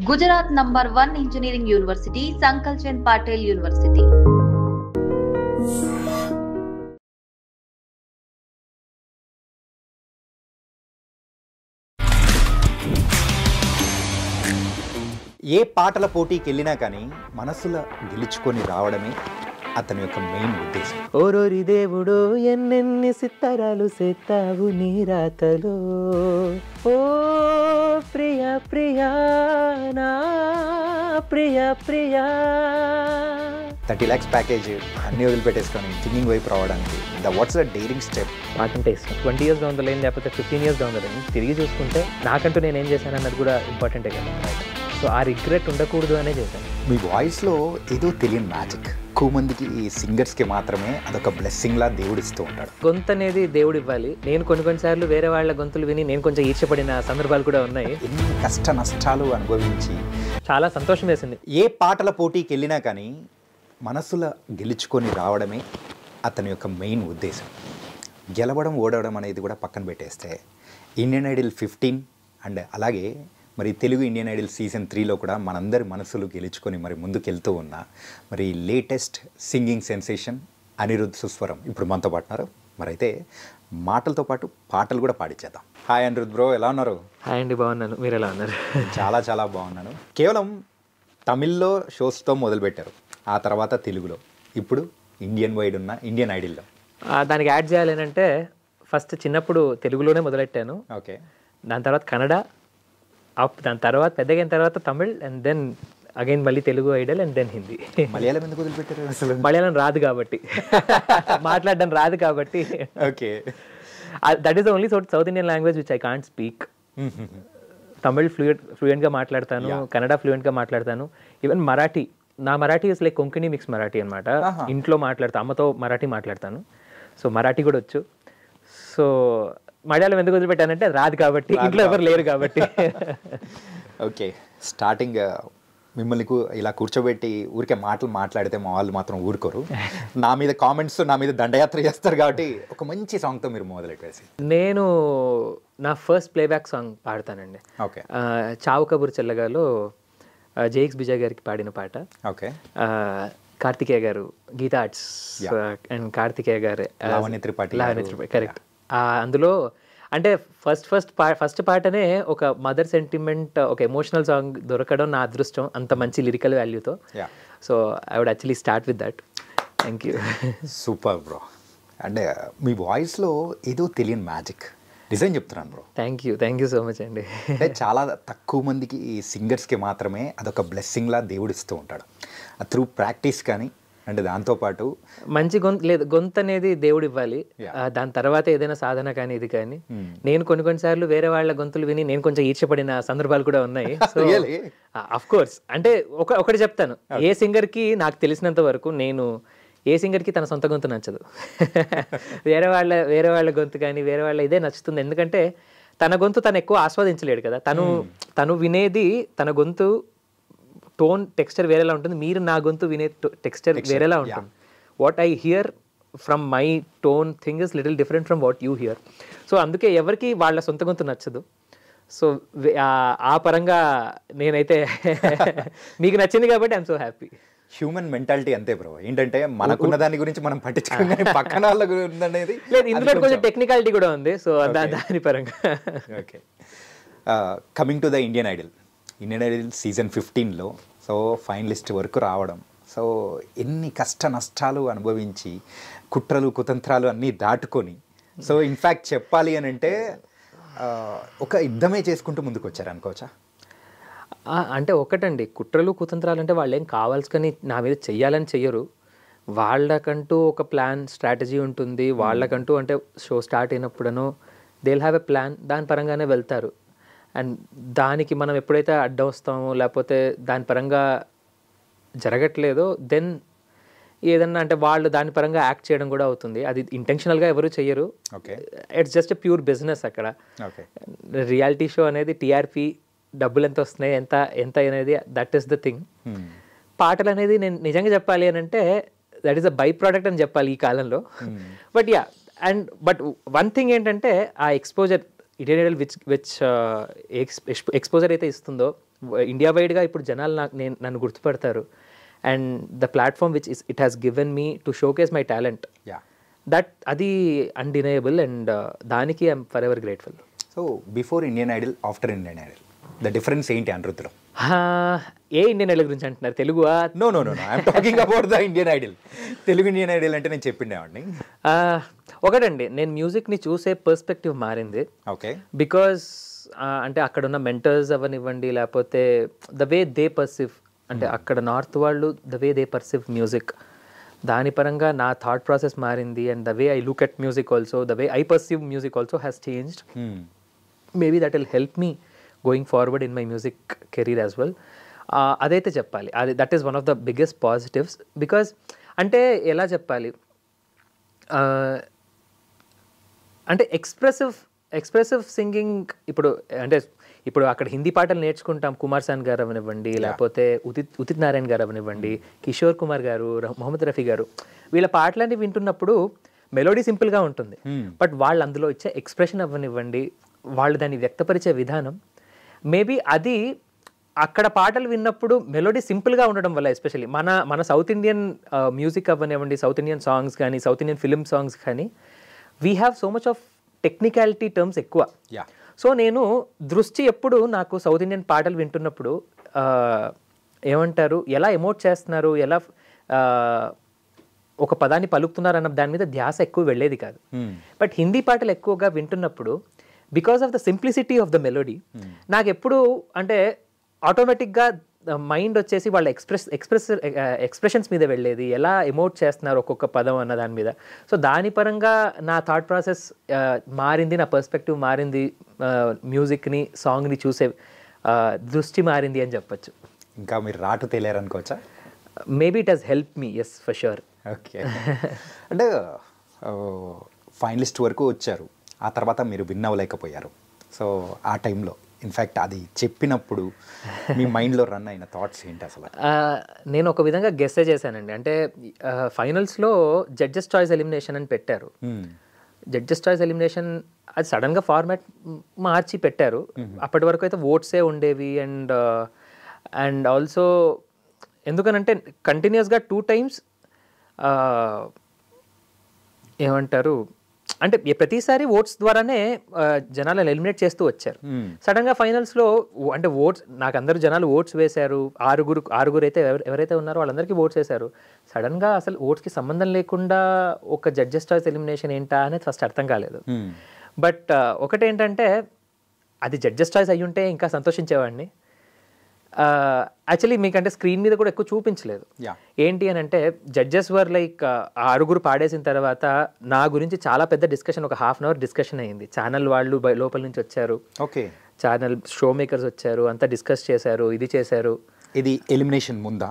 Gujarat number 1 engineering university Sankalchand Patel university. ఏ పాటల పోటీకి వెళ్ళినా కానీ మనసుల గెలుచుకొని రావడమే అతని యొక్క మెయిన్ ఉద్దేశం. ఓరోరి దేవుడు ఎన్నెన్ని సిత్తరాలు సెత్తావు నీ రాతలో, ఓ ప్రియా ప్రియా నా ప్రియా ప్రియా. 30 lakhs ప్యాకేజ్ అన్నీ వదిలిపెట్టేసుకొని సింగింగ్ వైపు రావడానికి వాట్స్ ద డేరింగ్ స్టెప్? పాట అంటే ఇష్టం. 20 years డౌన్ ద లైన్ లేకపోతే 15 years డౌన్ ద లైన్ తిరిగి చూసుకుంటే నాకంటూ నేనేం చేశాను అన్నది కూడా ఇంపార్టెంటే కదా. సో ఆ రిగ్రెట్ ఉండకూడదు అనే చేశాను. మీ వాయిస్లో ఏదో తెలియని మ్యాజిక్. ఎక్కువ మందికి ఈ సింగర్స్కి మాత్రమే అదొక బ్లెస్సింగ్లా దేవుడు ఇస్తూ ఉంటాడు. గొంతు అనేది దేవుడు ఇవ్వాలి. నేను కొన్నిసార్లు వేరే వాళ్ళ గొంతులు విని నేను కొంచెం ఈర్ష్యపడిన సందర్భాలు కూడా ఉన్నాయి. ఎన్ని కష్ట నష్టాలు అనుభవించి చాలా సంతోషం వేసింది. ఏ పాటల పోటీకి వెళ్ళినా కానీ మనసుల గెలుచుకొని రావడమే అతని యొక్క మెయిన్ ఉద్దేశం. గెలవడం ఓడవడం అనేది కూడా పక్కన పెట్టేస్తే ఇండియన్ ఐడల్ 15 అండ్ అలాగే మరి తెలుగు ఇండియన్ ఐడల్ సీజన్ 3లో కూడా మనందరి మనసులు గెలుచుకొని మరి ముందుకెళ్తూ ఉన్న మరి latest singing sensation Anirudh Suswaram ఇప్పుడు మనతో పాటున్నారు. మరి అయితే మాటలతో పాటు పాటలు కూడా పాడించేద్దాం. హాయ్ అనిరుద్ బ్రో, ఎలా ఉన్నారు? హాయ్ అండి, బాగున్నాను. మీరు ఎలా ఉన్నారు? చాలా చాలా బాగున్నాను. కేవలం తమిళ్లో షోస్తో మొదలుపెట్టారు, ఆ తర్వాత తెలుగులో, ఇప్పుడు ఇండియన్ వైడ్ ఉన్న ఇండియన్ ఐడల్లో. దానికి యాడ్ చేయాలి అంటే ఫస్ట్ చిన్నప్పుడు తెలుగులోనే మొదలెట్టాను. ఓకే. దాని తర్వాత కన్నడ, దాని తర్వాత పెద్దగైన తర్వాత తమిళ్, అండ్ దెన్ అగైన్ మళ్ళీ Telugu idol, and then Hindi. Malayalam ఎందుకు వదిలిపెట్టారు అసలు? మలయాళం రాదు కాబట్టి, మాట్లాడడం రాదు కాబట్టి. Okay. That is the only South Indian language which I can't speak. Tamil ఫ్లూయెంట్గా మాట్లాడతాను, కన్నడ ఫ్లూయెంట్గా మాట్లాడతాను, ఈవెన్ మరాఠీ. నా Marathi is like Konkani mix Marathi అనమాట. ఇంట్లో మాట్లాడతాను, అమ్మతో మరాఠీ మాట్లాడతాను. సో మరాఠీ కూడా వచ్చు. సో మలయాళం ఎందుకు వదిలిపెట్టానంటే రాదు కాబట్టి, ఇంట్లో ఎవరు లేరు కాబట్టి. ఓకే. స్టార్టింగ్ మిమ్మల్ని ఇలా కూర్చోబెట్టి ఊరికే మాటలు మాట్లాడితే మా వాళ్ళు మాత్రం ఊరుకోరు. నా మీద కామెంట్స్, నా మీద దండయాత్ర చేస్తారు కాబట్టి ఒక మంచి సాంగ్తో మీరు మొదలెట్టేసి. నేను నా ఫస్ట్ ప్లేబ్యాక్ సాంగ్ పాడతానండి. ఓకే. చావు కబూర్ చెల్లగాలో జేఎక్స్ బిజయ్ గారికి పాడిన పాట. ఓకే. కార్తికేయ గారు, గీతా ఆర్ట్స్ అండ్ కార్తికేయ గారు, లావణ్య త్రిపాఠి, కరెక్ట్. అందులో అంటే ఫస్ట్ పాటనే ఒక మదర్ సెంటిమెంట్, ఒక ఎమోషనల్ సాంగ్ దొరకడం నా అదృష్టం, అంత మంచి లిరికల్ వాల్యూతో. So I would actually start with that. Thank you. Super bro. అంటే మీ వాయిస్లో ఏదో తెలియని మ్యాజిక్. డిజైన్ చెప్తున్నాను bro. Thank you so much అండి. అంటే చాలా తక్కువ మందికి ఈ సింగర్స్కి మాత్రమే అదొక బ్లెస్సింగ్లా దేవుడు ఇస్తూ ఉంటాడు. త్రూ ప్రాక్టీస్ కానీ అంటే దాంతోపాటు మంచి గొంతు అనేది దేవుడు ఇవ్వాలి. దాని తర్వాత ఏదైనా సాధన కానీ ఇది కానీ. నేను కొన్నిసార్లు వేరే వాళ్ళ గొంతులు విని నేను కొంచెం ఈర్ష్యపడిన సందర్భాలు కూడా ఉన్నాయి. సో అఫ్ కోర్స్ అంటే ఒకటి చెప్తాను, ఏ సింగర్కి నాకు తెలిసినంత వరకు నేను ఏ సింగర్కి తన సొంత గొంతు నచ్చదు. వేరే వాళ్ళ గొంతు కానీ వేరే వాళ్ళ ఇదే నచ్చుతుంది. ఎందుకంటే తన గొంతు తను ఎక్కువ ఆస్వాదించలేడు కదా. తను వినేది తన గొంతు టోన్ టెక్స్చర్ వేరేలా ఉంటుంది. మీరు నా గొంతు వినే టెక్స్చర్ వేరేలా ఉంటుంది. What I here from my tone thing is little different from what you here. So అందుకే ఎవరికి వాళ్ళ సొంత గొంతు నచ్చదు. సో ఆ పరంగా నేనైతే మీకు నచ్చింది కాబట్టి I'm so happy. Human mentality అంతే బ్రో. ఏంటంటే మనకున్న దాని గురించి మనం పట్టించుకోగానే పక్కన వాళ్ళ గురించి అనేది లేదు. ఇందులో కొంచెం టెక్నికాలిటీ కూడా ఉంది. సో దాని పరంగా. Okay. Coming to the Indian Idol season 15లో సో ఫైనలిస్ట్ వరకు రావడం, సో ఎన్ని కష్ట నష్టాలు అనుభవించి కుట్రలు కుతంత్రాలు అన్నీ దాటుకొని, సో ఇన్ఫ్యాక్ట్ చెప్పాలి అని అంటే ఒక యుద్ధమే చేసుకుంటూ ముందుకు వచ్చారు అనుకోవచ్చా? అంటే ఒకటండి, కుట్రలు కుతంత్రాలు అంటే వాళ్ళు ఏం కావాల్సుకొని నా మీద చెయ్యాలని చెయ్యరు. వాళ్ళకంటూ ఒక ప్లాన్ స్ట్రాటజీ ఉంటుంది. వాళ్ళకంటూ అంటే షో స్టార్ట్ అయినప్పుడనో they will have a plan, దాని పరంగానే వెళ్తారు. అండ్ దానికి మనం ఎప్పుడైతే అడ్డం వస్తామో లేకపోతే దాని పరంగా జరగట్లేదో దెన్ ఏదన్నా అంటే వాళ్ళు దాని పరంగా యాక్ట్ చేయడం కూడా అవుతుంది. అది ఇంటెన్షనల్గా ఎవరు చెయ్యరు. It's just a pure business. అక్కడ రియాలిటీ షో అనేది టీఆర్పీ, డబ్బులు ఎంత వస్తున్నాయి, ఎంత అనేది దట్ ఈస్ ద థింగ్. పాటలు అనేది నేను నిజంగా చెప్పాలి అని అంటే that is a byproduct అని చెప్పాలి ఈ కాలంలో. బట్ వన్ థింగ్ ఏంటంటే ఆ exposure Indian Idol which exposure అయితే ఇస్తుందో ఇండియా వైడ్గా ఇప్పుడు జనాలు నన్ను గుర్తుపడతారు. And the platform which it has given me to showcase my talent, అది అన్డినయబుల్. అండ్ దానికి I'm forever grateful. So before Indian Idol, after Indian Idol, the difference ఏంటి అనిరుద్ధ్లో? ఏ ఇండియన్ ఐడల్ గురించి అంటున్నారు? తెలుగువా? No I'm talking about the Indian Idol. Telugu Indian Idol అంటే నేను చెప్పిండేవాడిని. ఒకటండి, నేను మ్యూజిక్ని చూసే పర్స్పెక్టివ్ మారింది. ఓకే. బికాస్ అంటే అక్కడ ఉన్న మెంటర్స్ అవనివ్వండి, లేకపోతే ద వే దే పర్సీవ్, అంటే అక్కడ నార్త్ వాళ్ళు the way they perceive music, దాని పరంగా నా థాట్ ప్రాసెస్ మారింది. And the way I look at music also, the way I perceive music also has changed. Maybe that will help me going forward in my music career as well. అదైతే చెప్పాలి, that is one of the biggest positives. Because అంటే ఎలా చెప్పాలి, అంటే expressive singing ఇప్పుడు అక్కడ హిందీ పాటలు నేర్చుకుంటాం. కుమార్ సాన్ గారు అవనివ్వండి, లేకపోతే ఉదిత్ నారాయణ గారు అవనివ్వండి, కిషోర్ కుమార్ గారు, మొహమ్మద్ రఫీ గారు, వీళ్ళ పాటలన్నీ వింటున్నప్పుడు మెలోడీ సింపుల్గా ఉంటుంది. బట్ వాళ్ళు అందులో ఇచ్చే ఎక్స్ప్రెషన్ అవ్వనివ్వండి, వాళ్ళు దాన్ని వ్యక్తపరిచే విధానం, మేబీ అది అక్కడ పాటలు విన్నప్పుడు మెలోడీ సింపుల్గా ఉండడం వల్ల, ఎస్పెషల్లీ మన సౌత్ ఇండియన్ మ్యూజిక్ అవ్వనివ్వండి, సౌత్ ఇండియన్ సాంగ్స్ కానీ, సౌత్ ఇండియన్ ఫిల్మ్ సాంగ్స్ కానీ, we have so much of technicality terms ఎక్కువ. సో నేను దృష్టి ఎప్పుడు నాకు సౌత్ ఇండియన్ పాటలు వింటున్నప్పుడు ఏమంటారు, ఎలా ఎమోట్ చేస్తున్నారు, ఎలా ఒక పదాన్ని పలుకుతున్నారు అన్న దాని మీద ధ్యాస ఎక్కువ వెళ్ళేది కాదు. బట్ హిందీ పాటలు ఎక్కువగా వింటున్నప్పుడు, because of the simplicity of the melody, నాకు ఎప్పుడు అంటే ఆటోమేటిక్గా మైండ్ వచ్చేసి వాళ్ళ ఎక్స్ప్రెషన్స్ మీద వెళ్ళేది, ఎలా ఎమోట్ చేస్తున్నారు ఒక్కొక్క పదం అన్న దాని మీద. సో దాని పరంగా నా థాట్ ప్రాసెస్ మారింది, నా పర్స్పెక్టివ్ మారింది, మ్యూజిక్ని, సాంగ్ని చూసే దృష్టి మారింది అని చెప్పచ్చు. ఇంకా మీరు రాటు తేలేరనుకోవచ్చా? Maybe it has help me, yes for sure. Okay. అంటే ఫైనలిస్ట్ వరకు వచ్చారు, ఆ తర్వాత మీరు విన్ అవ్వలేకపోయారు. సో ఆ టైంలో ఇన్ఫ్యాక్ట్ అది చెప్పినప్పుడు మీ మైండ్లో రన్ అయిన థాట్స్ ఏంటి అసలు? నేను ఒక విధంగా గెస్సే చేశానండి. అంటే ఫైనల్స్లో జడ్జెస్ చాయిస్ ఎలిమినేషన్ అని పెట్టారు. జడ్జెస్ చాయిస్ ఎలిమినేషన్ అది సడన్గా ఫార్మాట్ మార్చి పెట్టారు. అప్పటి వరకు అయితే ఓట్సే ఉండేవి. అండ్ ఆల్సో ఎందుకనంటే కంటిన్యూస్గా 2 times ఏమంటారు అంటే ప్రతిసారి ఓట్స్ ద్వారానే జనాలను ఎలిమినేట్ చేస్తూ వచ్చారు. సడన్గా ఫైనల్స్లో అంటే ఓట్స్ నాకు అందరూ జనాలు ఓట్స్ వేశారు, ఆరుగురు అయితే ఎవరైతే ఉన్నారో వాళ్ళందరికీ ఓట్స్ వేశారు. సడన్గా అసలు ఓట్స్కి సంబంధం లేకుండా ఒక జడ్జెస్ చాయిస్ ఎలిమినేషన్ ఏంటా అనేది ఫస్ట్ అర్థం కాలేదు. బట్ ఒకటేంటంటే అది జడ్జెస్ చాయిస్ అయ్యి ఉంటే ఇంకా సంతోషించేవాడిని. యాక్చువల్లీ మీకంటే స్క్రీన్ మీద కూడా ఎక్కువ చూపించలేదు. ఏంటి అని అంటే జడ్జెస్ వర్ లైక్ ఆరుగురు పాడేసిన తర్వాత నా గురించి చాలా పెద్ద డిస్కషన్, ఒక 1/2 hour డిస్కషన్ అయింది. ఛానల్ వాళ్ళు లోపల నుంచి వచ్చారు, ఛానల్ షో మేకర్స్ వచ్చారు, అంతా డిస్కస్ చేశారు, ఇది చేశారు. ఇది ఎలిమినేషన్ ముందా?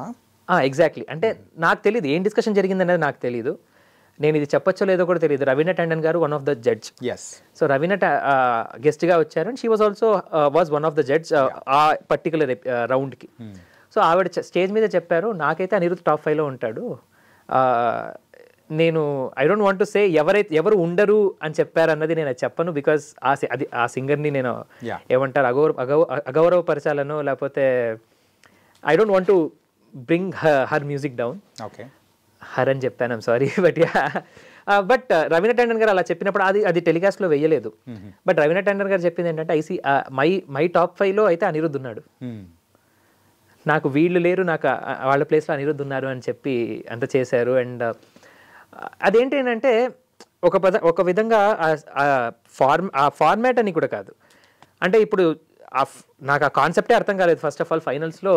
ఎగ్జాక్ట్లీ. అంటే నాకు తెలియదు ఏం డిస్కషన్ జరిగింది అనేది, నాకు తెలియదు. నేను ఇది చెప్పొచ్చో లేదో కూడా తెలియదు. రవీనా టండన్ గారు one of the judge. So Raveena గెస్ట్గా వచ్చారు and she was also was one of the judge ఆ పర్టికులర్ రౌండ్కి. సో ఆవిడ స్టేజ్ మీద చెప్పారు, నాకైతే అనిరుద్ధ్ టాప్ 5లో ఉంటాడు. నేను I don't want to say ఎవరు ఉండరు అని చెప్పారు అన్నది నేను చెప్పను. బికాస్ ఆ సింగర్ని నేను ఏమంటారు అగౌరవపరచాలను, లేకపోతే I don't want to bring her music down. Her అని చెప్పాను, I'm sorry. But Raveena Tandon గారు అలా చెప్పినప్పుడు అది టెలికాస్ట్లో వేయలేదు. బట్ రవీనా టండన్ గారు చెప్పింది ఏంటంటే మై టాప్ 5లో అయితే అనిరుద్ధ్ ఉన్నాడు, నాకు వీళ్ళు లేరు, నాకు వాళ్ళ ప్లేస్లో అనిరుద్ధ్ ఉన్నారు అని చెప్పి అంత చేశారు. అండ్ అదేంటంటే ఒక విధంగా ఆ ఫార్మాట్ అని కూడా కాదు. అంటే ఇప్పుడు నాకు ఆ కాన్సెప్టే అర్థం కాలేదు. ఫస్ట్ ఆఫ్ ఆల్ ఫైనల్స్లో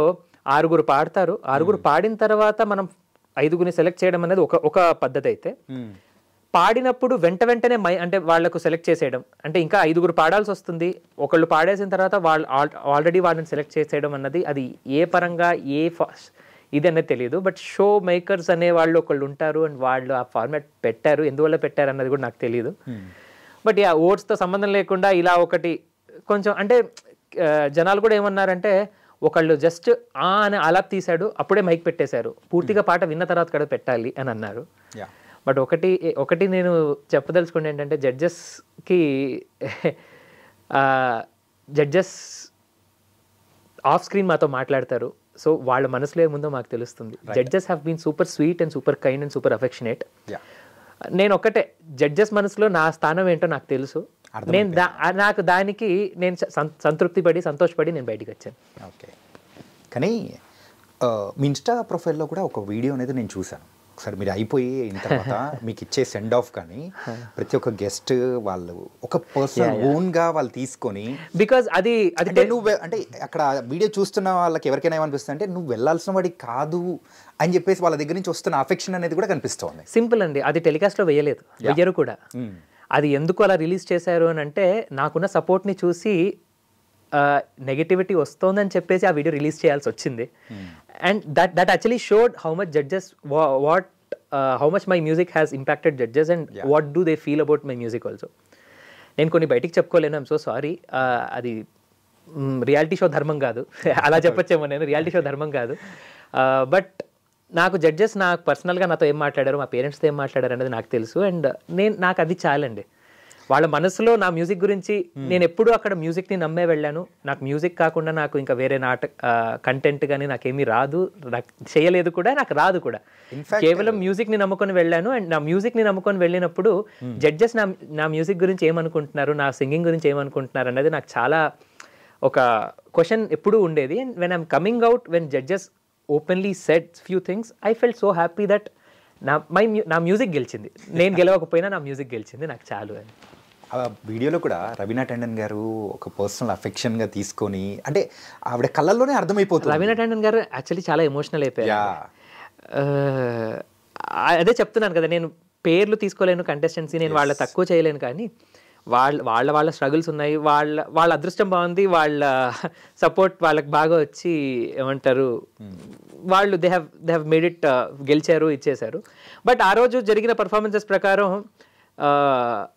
6 పాడతారు, 6 పాడిన తర్వాత మనం 5 సెలెక్ట్ చేయడం అనేది ఒక పద్ధతి అయితే, పాడినప్పుడు వెంటనే అంటే వాళ్లకు సెలెక్ట్ చేసేయడం అంటే ఇంకా 5 పాడాల్సి వస్తుంది. ఒకళ్ళు పాడేసిన తర్వాత ఆల్రెడీ వాళ్ళని సెలెక్ట్ చేసేయడం అన్నది అది ఏ పరంగా ఇది అనేది తెలియదు. బట్ షో మేకర్స్ అనే వాళ్ళు ఒకళ్ళు ఉంటారు అండ్ వాళ్ళు ఆ ఫార్మాట్ పెట్టారు, ఎందువల్ల పెట్టారు అన్నది కూడా నాకు తెలియదు. బట్ ఓట్స్తో సంబంధం లేకుండా ఇలా ఒకటి కొంచెం అంటే జనాలు కూడా ఏమన్నారంటే ఒకళ్ళు జస్ట్ అని అలా తీశాడు, అప్పుడే మైక్ పెట్టేశారు, పూర్తిగా పాట విన్న తర్వాత కూడా పెట్టాలి అని అన్నారు. బట్ ఒకటి నేను చెప్పదలుచుకుంటే ఏంటంటే జడ్జెస్ ఆఫ్ స్క్రీన్ మాతో మాట్లాడతారు. సో వాళ్ళ మనసులో ఏముందో మాకు తెలుస్తుంది. Judges have been super sweet and super kind and super affectionate. నేను ఒక్కటే, జడ్జెస్ మనసులో నా స్థానం ఏంటో నాకు తెలుసు. నేను నాకు దానికి నేను సంతృప్తి పడి సంతోషపడి నేను బయటికి వచ్చాను. ఓకే. కానీ మీ ఇన్స్టా ప్రొఫైల్లో కూడా ఒక వీడియో అనేది నేను చూశాను. ఒకసారి మీరు అయిన తర్వాత మీకు ఇచ్చే సెండ్ ఆఫ్ కానీ ప్రతి ఒక్క గెస్ట్ వాళ్ళు ఒక పర్సనల్ ఓన్గా వాళ్ళు తీసుకొని, బికాజ్ అది నువ్వు అంటే అక్కడ వీడియో చూస్తున్న వాళ్ళకి ఎవరికైనా ఏమనిపిస్తుంది అంటే నువ్వు వెళ్ళాల్సిన వాడి కాదు అని చెప్పేసి వాళ్ళ దగ్గర నుంచి వస్తున్న అఫెక్షన్ అనేది కూడా కనిపిస్తుంది. సింపుల్ అండి, అది టెలికాస్ట్లో వెయ్యరు కూడా. అది ఎందుకు అలా రిలీజ్ చేశారు అని అంటే, నాకున్న సపోర్ట్ని చూసి నెగటివిటీ వస్తోందని చెప్పేసి ఆ వీడియో రిలీజ్ చేయాల్సి వచ్చింది. And that actually showed how much judges how much my music has impacted judges and what do they feel about my music also. నేను కొన్ని బయటికి చెప్పుకోలేను, ఐమ్ సో సారీ. అది రియాలిటీ షో ధర్మం కాదు, అలా చెప్పొచ్చేమో నేను, రియాలిటీ షో ధర్మం కాదు. బట్ నాకు జడ్జెస్ నాకు పర్సనల్గా నాతో ఏం మాట్లాడారు, మా పేరెంట్స్తో ఏం మాట్లాడారు అనేది నాకు తెలుసు. అండ్ నాకు అది చాలండి. వాళ్ళ మనసులో నా మ్యూజిక్ గురించి, నేను ఎప్పుడూ అక్కడ మ్యూజిక్ని నమ్మే వెళ్ళాను. నాకు మ్యూజిక్ కాకుండా నాకు ఇంకా వేరే కంటెంట్ కానీ నాకేమీ రాదు, నాకు చేయలేదు కూడా, నాకు రాదు కూడా. కేవలం మ్యూజిక్ని నమ్ముకొని వెళ్ళాను. అండ్ నా మ్యూజిక్ని నమ్ముకొని వెళ్ళినప్పుడు జడ్జెస్ నా మ్యూజిక్ గురించి ఏమనుకుంటున్నారు, నా సింగింగ్ గురించి ఏమనుకుంటున్నారు అనేది నాకు చాలా ఒక క్వశ్చన్ ఎప్పుడూ ఉండేది. And when I'm coming out, when judges openly said few things, I felt so happy that నా మ్యూజిక్ గెలిచింది. నేను గెలవకపోయినా నా మ్యూజిక్ గెలిచింది, నాకు చాలు అని. ఆ వీడియోలో కూడా రవీనా టండన్ గారు ఒక పర్సనల్ అఫెక్షన్గా తీసుకొని, అంటే ఆవిడ కళ్ళల్లోనే అర్థమైపోతుంది. రవీనా టండన్ గారు యాక్చువల్లీ చాలా ఎమోషనల్ అయిపోయారు. అదే చెప్తున్నాను కదా, నేను పేర్లు తీసుకోలేను కంటెస్టెంట్స్, నేను వాళ్ళ తక్కువ చేయలేను, కానీ వాళ్ళ స్ట్రగుల్స్ ఉన్నాయి. వాళ్ళ అదృష్టం బాగుంది, వాళ్ళ సపోర్ట్ వాళ్ళకి బాగా వచ్చి ఏమంటారు, వాళ్ళు దే హ్యావ్ మేడ్ ఇట్, గెలిచారు, ఇచ్చేశారు. బట్ ఆ రోజు జరిగిన పర్ఫార్మెన్సెస్ ప్రకారం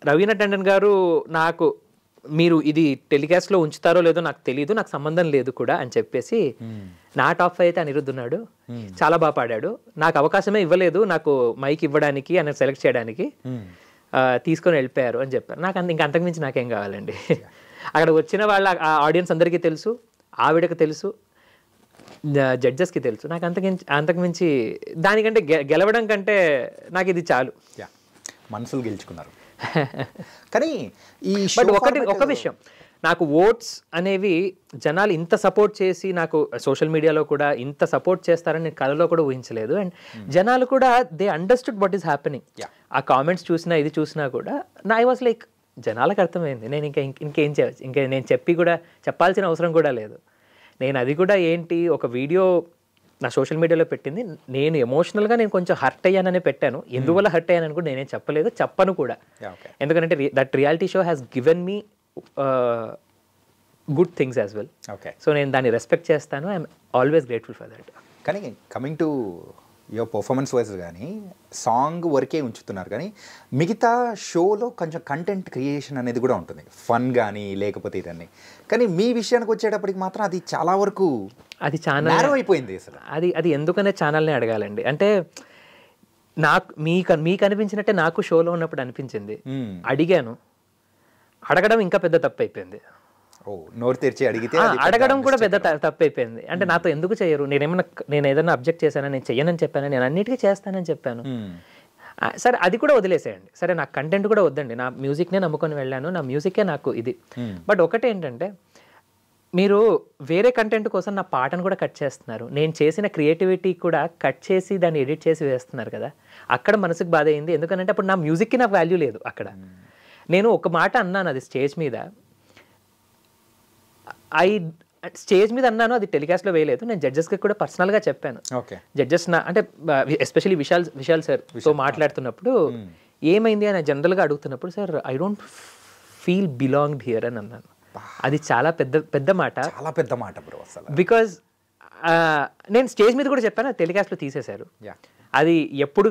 రవీనా టండన్ గారు నాకు, మీరు ఇది టెలికాస్ట్లో ఉంచుతారో లేదో నాకు తెలియదు, నాకు సంబంధం లేదు కూడా అని చెప్పేసి, నా టాప్ 5 అయితే అనిరుద్ధ్ ఉన్నాడు, చాలా బాగా పాడాడు, నాకు అవకాశమే ఇవ్వలేదు నాకు మైక్ ఇవ్వడానికి అని సెలెక్ట్ చేయడానికి, తీసుకొని వెళ్ళిపోయారు అని చెప్పారు. నాకు ఇంకా అంతకుమించి నాకేం కావాలండి. అక్కడ వచ్చిన వాళ్ళ ఆడియన్స్ అందరికీ తెలుసు, ఆవిడకి తెలుసు, జడ్జెస్కి తెలుసు. నాకు అంతకుమించి దానికంటే గెలవడం కంటే నాకు ఇది చాలు. మనసులు గెలుచుకున్నారు. కానీ ఈ బట్ ఒక విషయం, నాకు ఓట్స్ అనేవి జనాలు ఇంత సపోర్ట్ చేసి, నాకు సోషల్ మీడియాలో కూడా ఇంత సపోర్ట్ చేస్తారని నేను కళలో కూడా ఊహించలేదు. అండ్ జనాలు కూడా they understood what is happening. ఆ కామెంట్స్ చూసినా ఇది చూసినా కూడా ఐ వాస్ లైక్, జనాలకు అర్థమైంది, నేను ఇంకేం చేయవచ్చు, ఇంకా నేను చెప్పాల్సిన అవసరం కూడా లేదు. నేను అది కూడా ఏంటి, ఒక వీడియో నా సోషల్ మీడియాలో పెట్టింది, నేను ఎమోషనల్గా నేను కొంచెం హర్ట్ అయ్యాననే పెట్టాను. ఎందువల్ల హర్ట్ అయ్యానని కూడా నేనేం చెప్పను కూడా. ఎందుకంటే that reality show has given me good things as well. So నేను దాన్ని రెస్పెక్ట్ చేస్తాను. I'm always grateful for that. కానీ coming to your performance wise కానీ సాంగ్ వరకే ఉంచుతున్నారు, కానీ మిగతా షోలో కొంచెం కంటెంట్ క్రియేషన్ అనేది కూడా ఉంటుంది, ఫన్ కానీ లేకపోతే ఇదన్నీ. కానీ మీ విషయానికి వచ్చేటప్పటికి మాత్రం అది చాలా వరకు అది ఛానల్ అయిపోయింది. అసలు అది ఎందుకనే ఛానల్ని అడగాలండి. అంటే మీకు అనిపించినట్టే నాకు షోలో ఉన్నప్పుడు అనిపించింది, అడిగాను, అడగడం ఇంకా పెద్ద తప్పు అయిపోయింది. నోరు తెరిచి అడిగితే అడగడం కూడా పెద్ద తప్పు అయిపోయింది. అంటే నాతో ఎందుకు చేయరు, నేను ఏదైనా అబ్జెక్ట్ చేశానా, నేను చెయ్యనని చెప్పాను, నేను అన్నిటికీ చేస్తానని చెప్పాను. సరే అది కూడా వదిలేసేయండి, సరే నాకు కంటెంట్ కూడా వద్దండి, నా మ్యూజిక్నే నమ్ముకొని వెళ్ళాను, నా మ్యూజికే నాకు ఇది. బట్ ఒకటేంటంటే, మీరు వేరే కంటెంట్ కోసం నా పాటను కూడా కట్ చేస్తున్నారు, నేను చేసిన క్రియేటివిటీ కూడా కట్ చేసి దాన్ని ఎడిట్ చేసి వేస్తున్నారు కదా, అక్కడ మనసుకు బాధ అయింది. ఎందుకంటే అప్పుడు నా మ్యూజిక్కి నాకు వాల్యూ లేదు. అక్కడ నేను ఒక మాట అన్నాను, అది స్టేజ్ మీద అన్నాను, అది టెలికాస్ట్లో వేయలేదు. నేను జడ్జెస్కి కూడా పర్సనల్గా చెప్పాను. జడ్జెస్ అంటే ఎస్పెషలీ విశాల్ సార్తో మాట్లాడుతున్నప్పుడు ఏమైంది అని జనరల్గా అడుగుతున్నప్పుడు, sir I don't feel belonged here అని అన్నాను. అది చాలా పెద్ద మాట, చాలా పెద్ద మాట బ్రో అసలు. బికాజ్ నేను స్టేజ్ మీద కూడా చెప్పాను, టెలికాస్ట్లో తీసేశారు. అది ఎప్పుడు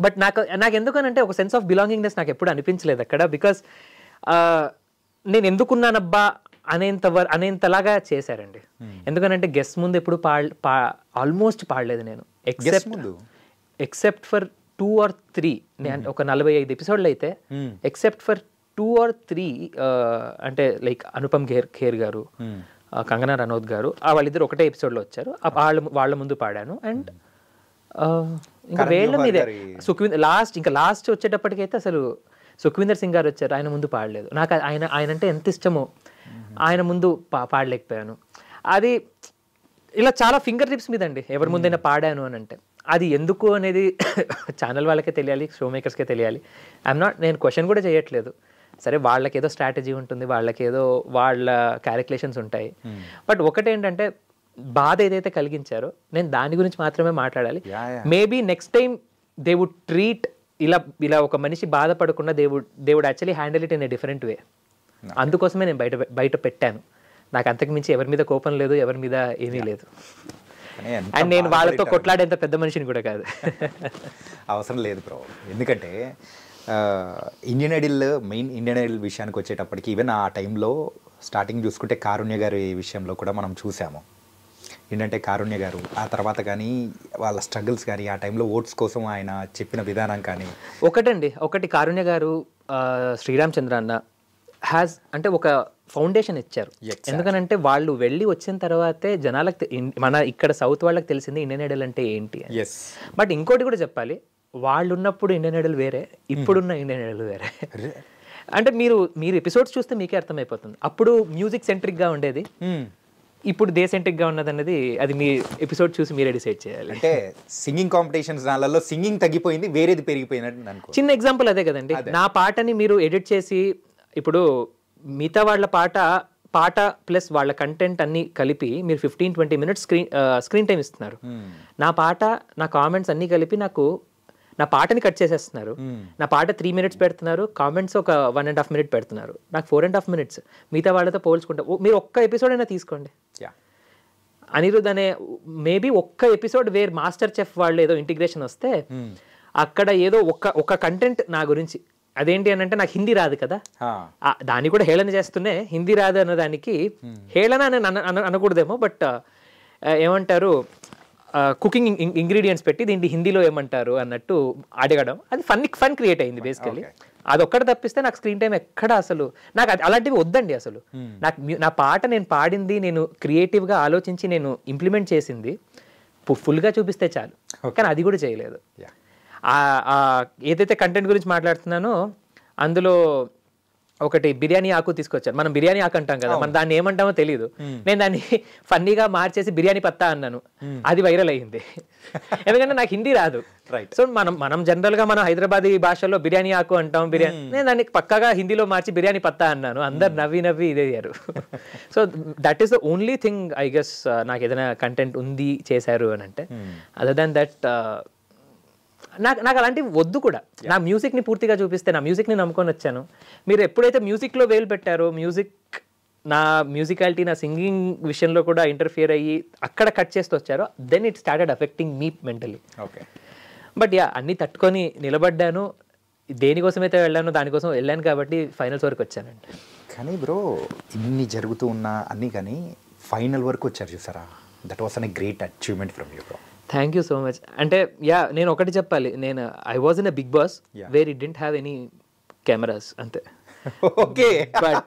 బట్ నాకు ఎందుకనంటే ఒక సెన్స్ ఆఫ్ బిలాంగింగ్నెస్ నాకు ఎప్పుడు అనిపించలేదు అక్కడ. బికాజ్ నేను ఎందుకున్నానబ్బా అనేంతలాగా చేశారండి. ఎందుకనంటే గెస్ట్ ముందు ఎప్పుడు ఆల్మోస్ట్ పాడలేదు నేను, ఎక్సెప్ట్ ఫర్ 2 or 3. నేను ఒక 45 ఎపిసోడ్లు అయితే ఎక్సెప్ట్ ఫర్ 2 or 3 అంటే లైక్ అనుపమ్ ఖేర్ గారు, కంగనా రనౌత్ గారు, వాళ్ళిద్దరు ఒకటే ఎపిసోడ్లో వచ్చారు. వాళ్ళ ముందు పాడాను. అండ్ ఇంకా వేళ్ళ మీదే లాస్ట్ వచ్చేటప్పటికైతే అసలు సుఖ్వీందర్ సింగ్ గారు వచ్చారు, ఆయన ముందు పాడలేదు. నాకు ఆయన అంటే ఎంత ఇష్టమో, ఆయన ముందు పాడలేకపోయాను. అది ఇలా చాలా ఫింగర్ టిప్స్ మీద అండి ఎవరి ముందైనా పాడాను అని అంటే. అది ఎందుకు అనేది ఛానల్ వాళ్ళకే తెలియాలి, షో మేకర్స్కే తెలియాలి. నేను క్వశ్చన్ కూడా చేయట్లేదు. సరే, వాళ్ళకేదో స్ట్రాటజీ ఉంటుంది, వాళ్ళకేదో వాళ్ళ క్యాలిక్యులేషన్స్ ఉంటాయి. బట్ ఒకటేంటంటే బాధ ఏదైతే కలిగించారో నేను దాని గురించి మాత్రమే మాట్లాడాలి. Maybe next time they would treat ఇలా ఒక మనిషి బాధపడకుండా they would actually handle it in a different way. అందుకోసమే నేను బయట పెట్టాను. నాకు అంతకు మించి ఎవరి మీద కోపం లేదు, ఎవరి మీద ఏమీ లేదు. అండ్ నేను వాళ్ళతో కొట్లాడేంత పెద్ద మనిషిని కూడా కాదు. అవసరం లేదు బ్రో. ఎందుకంటే ఇండియన్ ఐడల్ విషయానికి వచ్చేటప్పటికి ఈవెన్ ఆ టైంలో స్టార్టింగ్ చూసుకుంటే కారుణ్య గారి విషయంలో కూడా మనం చూసాము. ఏంటంటే కారుణ్య గారు ఆ తర్వాత కానీ వాళ్ళ స్ట్రగుల్స్ కానీ ఆ టైంలో ఓట్స్ కోసం ఆయన చెప్పిన విధానం కానీ ఒకటి కారుణ్య గారు శ్రీరామ్ చంద్ర అన్న అంటే ఒక ఫౌండేషన్ ఇచ్చారు. ఎందుకనంటే వాళ్ళు వెళ్ళి వచ్చిన తర్వాతే జనాలకు మన ఇక్కడ సౌత్ వాళ్ళకి తెలిసింది ఇండియన్ ఐడల్ అంటే ఏంటి. బట్ ఇంకోటి కూడా చెప్పాలి, వాళ్ళు ఉన్నప్పుడు ఇండియన్ ఐడల్ వేరే, ఇప్పుడున్న ఇండియన్ ఐడల్ వేరే. అంటే మీరు ఎపిసోడ్స్ చూస్తే మీకే అర్థమైపోతుంది. అప్పుడు మ్యూజిక్ సెంట్రిక్గా ఉండేది, ఇప్పుడు డే సెంట్రిక్గా ఉన్నదన్నది అది మీ ఎపిసోడ్ చూసి మీరే డిసైడ్ చేయాలి. అంటే సింగింగ్ కాంపిటీషన్స్ దానిలో సింగింగ్ తగ్గిపోయింది, వేరేది పెరిగిపోయినట్టు అనుకో. చిన్న ఎగ్జాంపుల్ అదే కదండి. నా పాటని మీరు ఎడిట్ చేసి ఇప్పుడు మిగతా వాళ్ళ పాట ప్లస్ వాళ్ళ కంటెంట్ అన్ని కలిపి మీరు 15-20 మినిట్స్ స్క్రీన్ టైం ఇస్తున్నారు. నా పాట, నా కామెంట్స్ అన్ని కలిపి నా పాటని కట్ చేసేస్తున్నారు. నా పాట 3 మినిట్స్ పెడుతున్నారు, కామెంట్స్ ఒక 1.5 మినిట్ పెడుతున్నారు. నాకు 4.5 మినిట్స్. మిగతా వాళ్ళతో పోల్చుకుంటే మీరు ఒక్క ఎపిసోడ్ అయినా తీసుకోండి. అనిరుద్ అనే మేబీ ఒక్క ఎపిసోడ్ వేర్ మాస్టర్ చెఫ్ వాళ్ళు ఏదో ఇంటిగ్రేషన్ వస్తే అక్కడ ఏదో ఒక కంటెంట్ నా గురించి, అదేంటి అని అంటే నాకు హిందీ రాదు కదా, దాన్ని కూడా హేళన చేస్తూనే హిందీ రాదు అన్నదానికి హేళన అని అనకూడదేమో, బట్ ఏమంటారు కుకింగ్ ఇంగ్రీడియంట్స్ పెట్టి దీంట్లో హిందీలో ఏమంటారు అన్నట్టు అడగడం, అది ఫన్ క్రియేట్ అయింది బేసికలీ. అదొక్కటి తప్పిస్తే నాకు స్క్రీన్ టైం ఎక్కడ అసలు నాకు అలాంటివి వద్దండి. అసలు నా పాట నేను పాడింది, నేను క్రియేటివ్గా ఆలోచించి నేను ఇంప్లిమెంట్ చేసింది ఫుల్గా చూపిస్తే చాలు. కానీ అది కూడా చేయలేదు. ఏదైతే కంటెంట్ గురించి మాట్లాడుతున్నానో అందులో ఒకటి బిర్యానీ ఆకు తీసుకొచ్చారు. మనం బిర్యానీ ఆకు అంటాం కదా, మనం దాన్ని ఏమంటామో తెలియదు. నేను దాన్ని ఫన్నీగా మార్చేసి బిర్యానీ పత్తా అన్నాను, అది వైరల్ అయ్యింది. ఎందుకంటే నాకు హిందీ రాదు. సో మనం జనరల్ గా మనం హైదరాబాదీ భాషలో బిర్యానీ ఆకు అంటాం, నేను దాన్ని పక్కాగా హిందీలో మార్చి బిర్యానీ పత్తా అన్నాను. అందరు నవ్వి ఇదే అయ్యారు. So that is the only thing I guess నాకు ఏదైనా కంటెంట్ ఉంది చేశారు అని అంటే. అదర్ దాన్ దట్ నాకు అలాంటివి వద్దు కూడా. నా మ్యూజిక్ని పూర్తిగా చూపిస్తే, నా మ్యూజిక్ని నమ్ముకొని వచ్చాను. మీరు ఎప్పుడైతే మ్యూజిక్లో వేలు పెట్టారో, నా మ్యూజికాలిటీ, నా సింగింగ్ విషయంలో కూడా ఇంటర్ఫియర్ అయ్యి అక్కడ కట్ చేస్తూ వచ్చారో, then it started affecting me mentally. But అన్నీ తట్టుకొని నిలబడ్డాను. దేనికోసమైతే వెళ్ళానో దానికోసం వెళ్ళాను కాబట్టి ఫైనల్స్ వరకు వచ్చానండి. కానీ బ్రో, ఇన్ని జరుగుతూ ఉన్నా అన్నీ కానీ ఫైనల్ వరకు వచ్చారు చూసారా, that was an great achievement from you bro. Thank you so much. అంటే నేను ఒకటి చెప్పాలి, I was in a Bigg Boss where it didn't have any cameras అంతే. Okay, but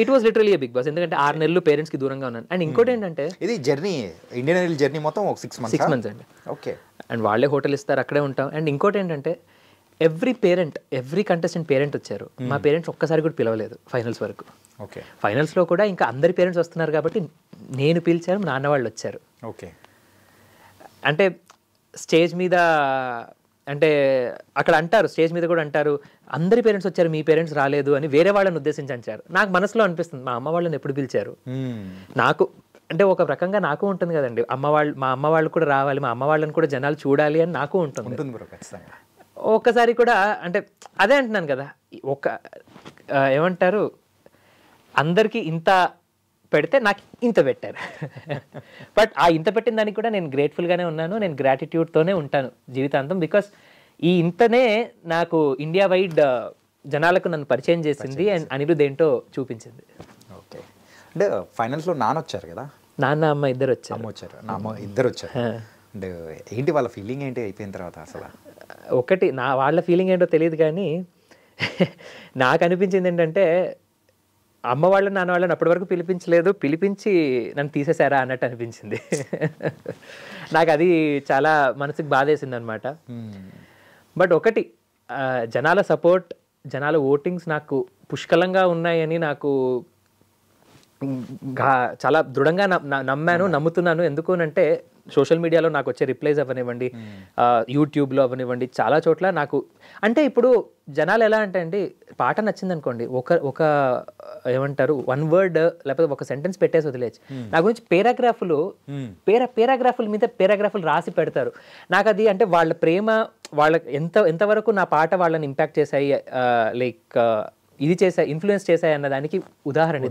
it was literally Bigg Boss. ఎందుకంటే 6 నెలలు parents కి దూరంగా ఉన్నాను. అండ్ ఇంకోటి ఏంటంటే ఇది ఇండియన్ ఐడల్ జర్నీ మొత్తం ఒక 6 మంత్స్ అండి. ఓకే. అండ్ వాళ్ళే హోటల్ ఇస్తారు, అక్కడే ఉంటాం. అండ్ ఇంకోటి ఏంటంటే ఎవ్రీ కంటెస్టెంట్ పేరెంట్ వచ్చారు. మా పేరెంట్స్ ఒక్కసారి కూడా పిలవలేదు ఫైనల్స్ వరకు. ఓకే. ఫైనల్స్లో కూడా ఇంకా అందరి పేరెంట్స్ వస్తున్నారు కాబట్టి నేను పిలిచాను, నాన్న వాళ్ళు వచ్చారు. ఓకే. అంటే స్టేజ్ మీద అంటే అక్కడ అంటారు, స్టేజ్ మీద కూడా అంటారు, అందరి పేరెంట్స్ వచ్చారు, మీ పేరెంట్స్ రాలేదు అని వేరే వాళ్ళని ఉద్దేశించి అంటారు. నాకు మనసులో అనిపిస్తుంది, మా అమ్మ వాళ్ళని ఎప్పుడు పిలిచారు. నాకు అంటే ఒక రకంగా నాకు ఉంటుంది కదండి, మా అమ్మ వాళ్ళు కూడా రావాలి, మా అమ్మ వాళ్ళని కూడా జనాలు చూడాలి అని నాకు ఉంటుంది. ఒక్కసారి కూడా అంటే అదే అంటున్నాను కదా, ఏమంటారు, అందరికీ ఇంత పెడితే నాకు ఇంత పెట్టారు. బట్ ఇంత పెట్టిన దానికి కూడా నేను గ్రేట్ఫుల్గానే ఉన్నాను, నేను గ్రాటిట్యూడ్తోనే ఉంటాను జీవితాంతం. బికాస్ ఈ ఇంతనే నాకు ఇండియా వైడ్ జనాలకు నన్ను పరిచయం చేసింది అండ్ అనిరుద్ ఏంటో చూపించింది. ఓకే. అంటే ఫైనల్స్లో నాన్న వచ్చారు కదా, నాన్న అమ్మ ఇద్దరు వచ్చారు. అమ్మ ఇద్దరు వచ్చారు. అంటే ఏంటి వాళ్ళ ఫీలింగ్ ఏంటి అయిపోయిన తర్వాత? అసలు ఒకటి వాళ్ళ ఫీలింగ్ ఏంటో తెలియదు, కానీ నాకు అనిపించింది ఏంటంటే అమ్మ వాళ్ళని నాన్న వాళ్ళని అప్పటి వరకు పిలిపించలేదు, పిలిపించి నన్ను తీసేశారా అన్నట్టు అనిపించింది. నాకు అది చాలా మనసుకు బాధేసింది అనమాట. బట్ ఒకటి, జనాల సపోర్ట్, జనాల ఓటింగ్స్ నాకు పుష్కలంగా ఉన్నాయని నాకు చాలా దృఢంగా నమ్మాను, నమ్ముతున్నాను. ఎందుకునంటే సోషల్ మీడియాలో నాకు వచ్చే రిప్లైస్ అవ్వనివ్వండి, యూట్యూబ్లో అవ్వనివ్వండి, చాలా చోట్ల నాకు అంటే ఇప్పుడు జనాలు ఎలా అంటే అండి, పాట నచ్చింది అనుకోండి, ఒక ఏమంటారు 1 word లేకపోతే ఒక సెంటెన్స్ పెట్టేసి వదిలేచ్చు. నా గురించి పేరాగ్రాఫుల మీద పేరాగ్రాఫులు రాసి పెడతారు. నాకు అది అంటే వాళ్ళ ప్రేమ, వాళ్ళకి ఎంతవరకు నా పాట వాళ్ళని ఇంపాక్ట్ చేశాయి, లైక్ ఇది చేశాయి, ఇన్ఫ్లుయెన్స్ చేశాయి అన్న దానికి ఉదాహరణ.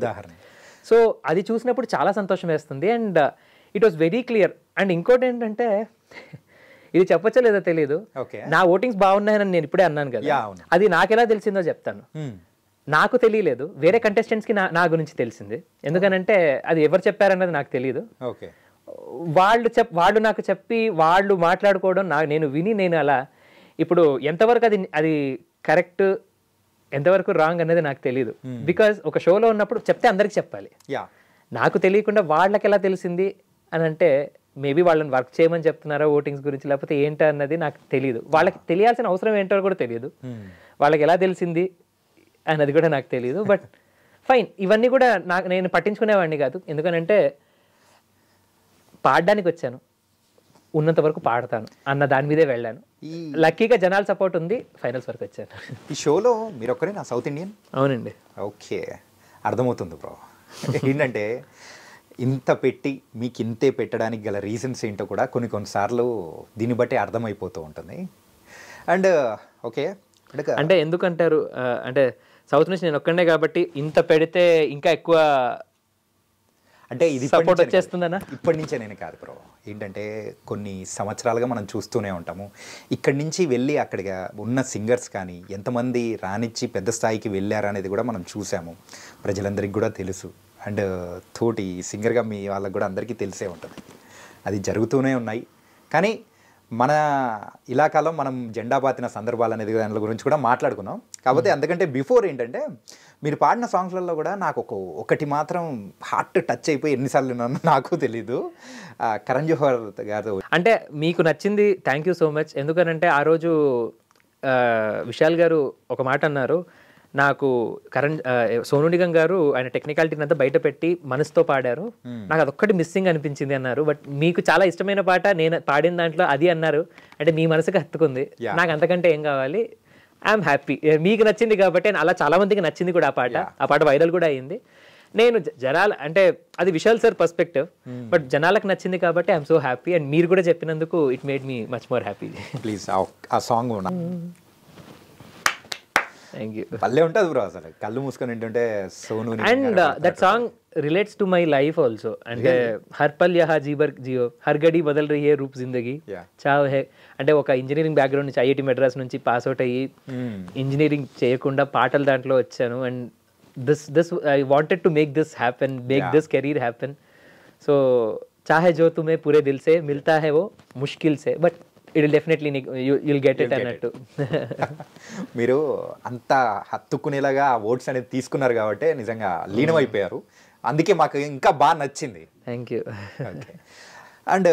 సో అది చూసినప్పుడు చాలా సంతోషం వేస్తుంది. And it was very clear. And ఇంకోటి ఏంటంటే, ఇది చెప్పచ్చో లేదో తెలియదు, నా ఓటింగ్స్ బాగున్నాయని నేను ఇప్పుడే అన్నాను కదా, అది నాకెలా తెలిసిందో చెప్తాను. నాకు తెలియలేదు, వేరే కంటెస్టెంట్స్కి నా గురించి తెలిసింది. ఎందుకనంటే అది ఎవరు చెప్పారన్నది నాకు తెలియదు. వాళ్ళు నాకు చెప్పి వాళ్ళు మాట్లాడుకోవడం నేను విని, నేను అలా ఇప్పుడు ఎంతవరకు అది కరెక్ట్ ఎంతవరకు రాంగ్ అనేది నాకు తెలియదు. బికాజ్ ఒక షోలో ఉన్నప్పుడు చెప్తే అందరికి చెప్పాలి. నాకు తెలియకుండా వాళ్ళకి ఎలా తెలిసింది అని అంటే, మేబీ వాళ్ళని వర్క్ చేయమని చెప్తున్నారా ఓటింగ్స్ గురించి, లేకపోతే ఏంటో అన్నది నాకు తెలియదు. వాళ్ళకి తెలియాల్సిన అవసరం ఏంటో కూడా తెలియదు. వాళ్ళకి ఎలా తెలిసింది అన్నది కూడా నాకు తెలియదు. బట్ ఫైన్, ఇవన్నీ కూడా నేను పట్టించుకునేవాడిని కాదు. ఎందుకనంటే పాడడానికి వచ్చాను, ఉన్నంత వరకు పాడతాను అన్న దాని మీదే వెళ్ళాను. లక్కీగా జనాల సపోర్ట్ ఉంది, ఫైనల్స్ వరకు వచ్చాను. ఈ షోలో మీరు ఒక్కరే నా సౌత్ ఇండియన్? అవునండి. ఓకే, అర్థమవుతుంది బ్రో. ఏంటంటే ఇంత పెట్టి మీకు ఇంతే పెట్టడానికి గల రీజన్స్ ఏంటో కూడా కొన్నిసార్లు దీన్ని బట్టి అర్థమైపోతూ ఉంటుంది. అండ్ ఓకే, అంటే ఎందుకంటారు అంటే సౌత్ నుంచి నేను ఒక్కడే కాబట్టి ఇంత పెడితే ఇంకా ఎక్కువ అంటే ఇది సపోర్ట్ వచ్చేస్తుందన్నా? ఇప్పటి నుంచే నేను కాదు బ్రో. ఏంటంటే కొన్ని సంవత్సరాలుగా మనం చూస్తూనే ఉంటాము. ఇక్కడి నుంచి వెళ్ళి అక్కడిగా ఉన్న సింగర్స్ కానీ ఎంతమంది రానిచ్చి పెద్ద స్థాయికి వెళ్ళారనేది కూడా మనం చూసాము. ప్రజలందరికీ కూడా తెలుసు. అండ్ తోటి సింగర్గా మీ వాళ్ళకి కూడా అందరికీ తెలిసే ఉంటుంది. అది జరుగుతూనే ఉన్నాయి. కానీ మన ఇలాకాలో మనం జెండా పాతిన సందర్భాలు అనేది దాని గురించి కూడా మాట్లాడుకున్నాం. కాకపోతే అందుకంటే బిఫోర్ ఏంటంటే, మీరు పాడిన సాంగ్స్లలో కూడా నాకు ఒకటి మాత్రం హార్ట్ టచ్ అయిపోయి ఎన్నిసార్లు విన్నానో నాకు తెలీదు. కరణ్ జోహర్ గారు అంటే మీకు నచ్చింది, థ్యాంక్ యూ సో మచ్. ఎందుకనంటే ఆ రోజు విశాల్ గారు ఒక మాట అన్నారు, నాకు సోను నిగం గారు ఆయన టెక్నికాలిటీని అంతా బయట పెట్టి మనసుతో పాడారు, నాకు అదొక్కటి మిస్సింగ్ అనిపించింది అన్నారు. బట్ మీకు చాలా ఇష్టమైన పాట నేను పాడిన దాంట్లో అది అన్నారు, అంటే మీ మనసుకి హత్తుకుంది. నాకు అంతకంటే ఏం కావాలి, ఐఎమ్ హ్యాపీ. మీకు నచ్చింది కాబట్టి, అలా చాలా మందికి నచ్చింది కూడా ఆ పాట వైరల్ కూడా అయ్యింది. నేను అంటే అది విశాల్ సార్ పర్స్పెక్టివ్, బట్ జనాలకు నచ్చింది కాబట్టి ఐఎమ్ సో హ్యాపీ. అండ్ మీరు కూడా చెప్పినందుకు it made me much more happy. Please ఆ సాంగ్ థ్యాంక్ యూ. పల్లె ఉంటుంది బ్రో, అసలు కళ్ళు మూసుకొని వింటుంటే Sonu. And that song relates to my life also. అంటే హర్ పల్ యహా జీబర్ జియో, హర్ గడి బదల్ రహీ హై రూప్ జిందగీ చావ్ హై. అంటే ఒక ఇంజనీరింగ్ బ్యాక్గ్రౌండ్ నుంచి ఐఐటి మెడ్రాస్ నుంచి పాస్ అవుట్ అయ్యి ఇంజనీరింగ్ చేయకుండా పాటలు దాంట్లో వచ్చాను. And this I wanted to make this happen, this career happen. So चाहे जो तुम्हें पूरे दिल से मिलता है वो मुश्किल से, but it will definitely you'll get it అన్నట్టు. మీరు అంత హత్తుకునేలాగా ఆ ఓట్స్ అనేది తీసుకున్నారు కాబట్టి నిజంగా లీనమైపోయారు. అందుకే మాకు ఇంకా బాగా నచ్చింది. Thank you. అండ్